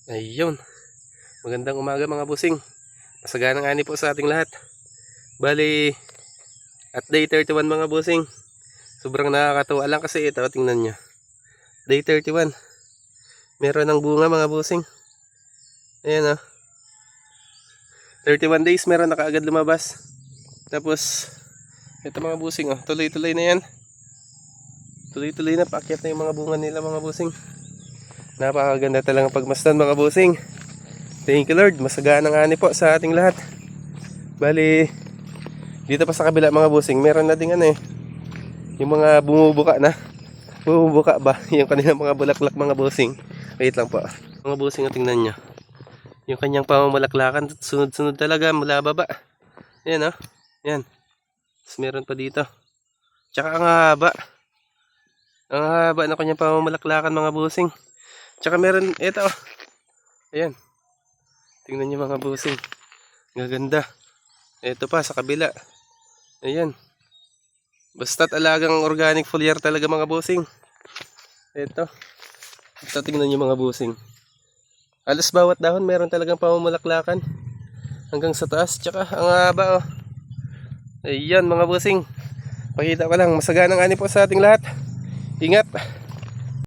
Ayun. Magandang umaga mga busing. Masaganang ani po sa ating lahat. Bali, at day 31 mga busing. Sobrang nakakatuwa lang kasi ito, tingnan nyo. Day 31. Meron ng bunga mga busing. Ayan o. 31 days meron na kaagad lumabas. Tapos, ito mga busing oh, tuloy-tuloy na yan. Tuloy-tuloy na, paakyat na yung mga bunga nila mga busing. Napakaganda talagang pagmasdan mga busing. Thank you Lord, masaganang ani po sa ating lahat. Bali, dito pa sa kabila mga busing, meron na ding yung mga bumubuka na. Bumubuka ba? Yung kanilang mga bulaklak mga busing. Wait lang po. Mga busing, tingnan nyo. Yung kanyang pamamalaklakan, sunod-sunod talaga mula baba. Yan yan. Tapos meron pa dito. Tsaka ang haba. Ang haba na kanyang pamamalaklakan mga busing. Tsaka meron, ito ayan. Tingnan nyo mga busing. Gaganda. Ito pa sa kabila. Ayan. Basta't alagang organic foliar talaga mga busing. Ito. Ito tingnan nyo mga busing. Halos bawat dahon meron talagang pamamalaklakan. Hanggang sa taas. Tsaka ang haba Ayan mga busing. Pakita ko lang. Masaganang ani po sa ating lahat. Ingat.